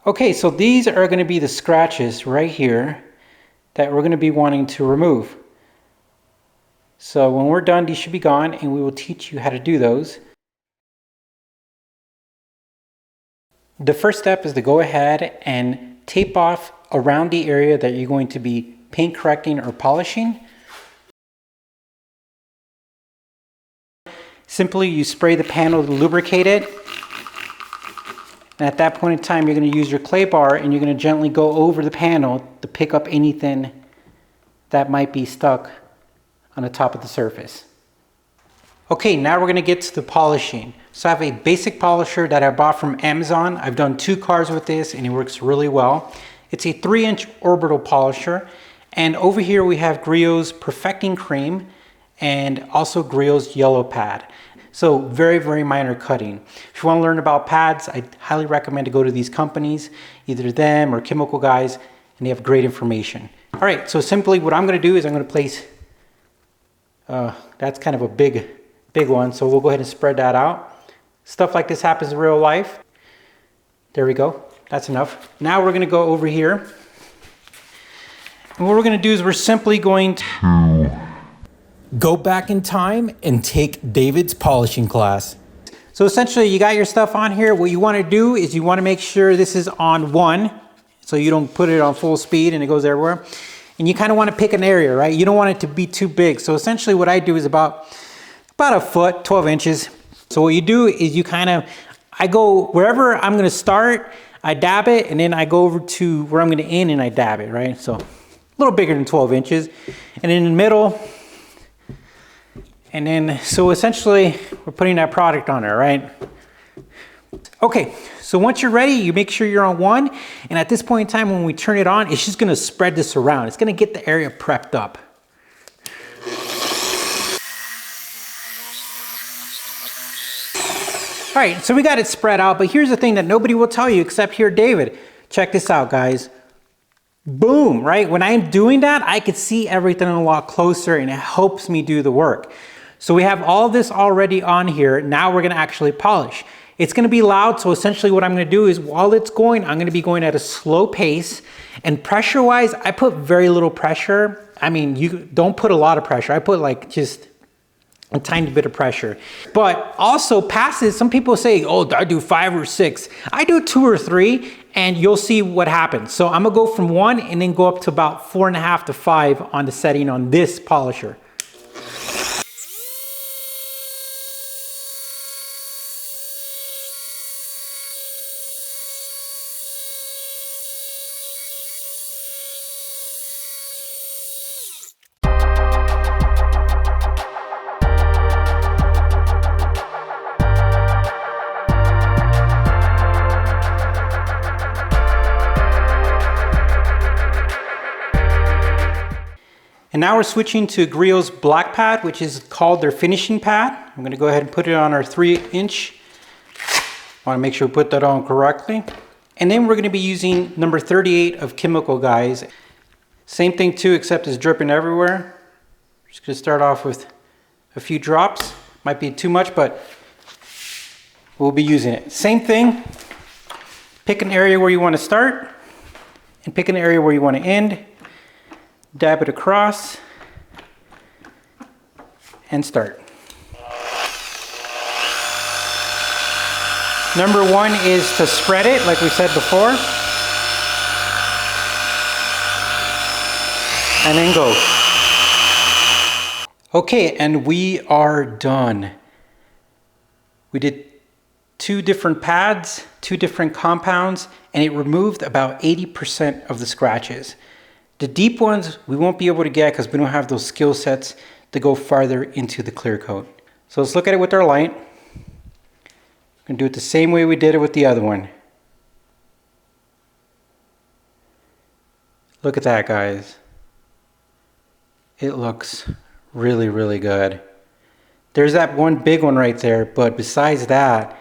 Okay, so these are going to be the scratches right here that we're going to be wanting to remove. So when we're done, these should be gone, and we will teach you how to do those. The first step is to go ahead and tape off around the area that you're going to be paint correcting or polishing. Simply, you spray the panel to lubricate it. And at that point in time, you're going to use your clay bar and you're going to gently go over the panel to pick up anything that might be stuck on the top of the surface. Okay, now we're going to get to the polishing. So I have a basic polisher that I bought from Amazon. I've done 2 cars with this and it works really well. It's a 3-inch orbital polisher. And over here we have Griot's Perfecting Cream and also Griot's Yellow Pad. So very, very minor cutting. If you want to learn about pads, I highly recommend to go to these companies, either them or Chemical Guys, and they have great information. All right, so simply what I'm going to do is I'm going to place, that's kind of a big one, so we'll go ahead and spread that out. Stuff like this happens in real life. There we go, that's enough. Now we're going to go over here. And what we're going to do is we're simply going to go back in time and take David's polishing class. So essentially you got your stuff on here. What you want to do is you want to make sure this is on 1, so you don't put it on full speed and it goes everywhere. And you kind of want to pick an area, right? You don't want it to be too big. So essentially what I do is about a foot, 12 inches. So what you do is you I go wherever I'm going to start, I dab it, and then I go over to where I'm going to end and I dab it, right? So a little bigger than 12 inches. And in the middle, and then, so essentially we're putting that product on there, right? Okay, so once you're ready, you make sure you're on 1. And at this point in time, when we turn it on, it's just gonna spread this around. It's gonna get the area prepped up. All right, so we got it spread out, but here's the thing that nobody will tell you except here, David. Check this out, guys. Boom, right? When I'm doing that, I could see everything a lot closer and it helps me do the work. So we have all this already on here. Now we're gonna actually polish. It's gonna be loud, so essentially what I'm gonna do is while it's going, I'm gonna be going at a slow pace. And pressure-wise, I put very little pressure. I mean, you don't put a lot of pressure. I put like just a tiny bit of pressure. But also passes, some people say, oh, I do 5 or 6. I do 2 or 3, and you'll see what happens. So I'm gonna go from 1 and then go up to about 4.5 to 5 on the setting on this polisher. And now we're switching to Griot's black pad, which is called their finishing pad. I'm gonna go ahead and put it on our 3-inch. Wanna make sure we put that on correctly. And then we're gonna be using number 38 of Chemical Guys. Same thing too, except it's dripping everywhere. Just gonna start off with a few drops. Might be too much, but we'll be using it. Same thing, pick an area where you wanna start and pick an area where you wanna end. Dab it across and start. Number 1 is to spread it like we said before. And then go. Okay, and we are done. We did 2 different pads, 2 different compounds, and it removed about 80% of the scratches. The deep ones we won't be able to get because we don't have those skill sets to go farther into the clear coat. So let's look at it with our light. We're going to do it the same way we did it with the other one. Look at that, guys. It looks really, really good. There's that one big one right there, but besides that,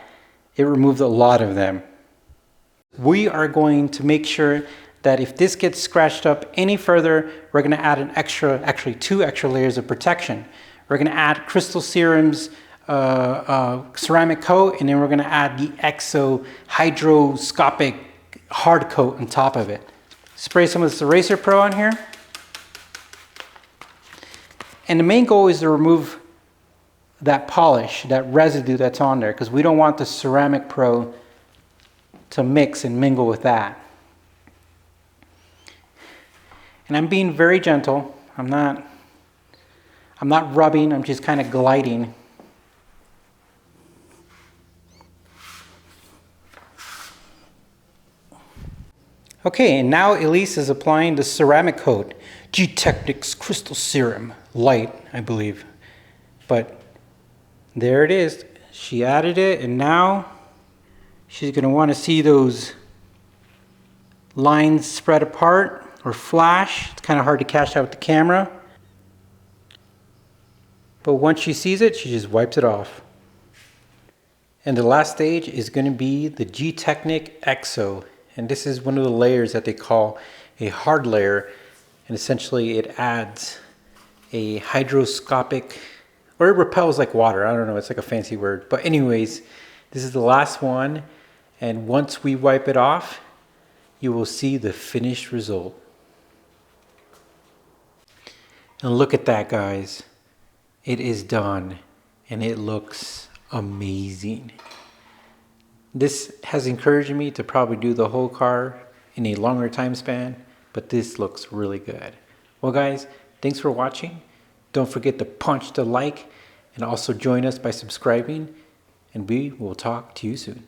it removed a lot of them. We are going to make sure that if this gets scratched up any further, we're gonna add actually 2 extra layers of protection. We're gonna add Crystal Serum's ceramic coat, and then we're gonna add the Exo hydroscopic hard coat on top of it. Spray some of this Eraser Pro on here. And the main goal is to remove that polish, that residue that's on there, because we don't want the Ceramic Pro to mix and mingle with that. And I'm being very gentle. I'm not rubbing, I'm just kind of gliding. Okay, and now Elise is applying the ceramic coat. G-Technics Crystal Serum Light, I believe. But there it is. She added it, and now she's going to want to see those lines spread apart or flash. It's kind of hard to catch that with the camera. But once she sees it, she just wipes it off. And the last stage is going to be the G-Technic EXO. And this is one of the layers that they call a hard layer. And essentially it adds a hydroscopic, or it repels like water. I don't know, it's like a fancy word. But anyways, this is the last one. And once we wipe it off, you will see the finished result. And look at that, guys. It is done. And it looks amazing. This has encouraged me to probably do the whole car in a longer time span, but this looks really good. Well guys, thanks for watching. Don't forget to punch the like and also join us by subscribing, and we will talk to you soon.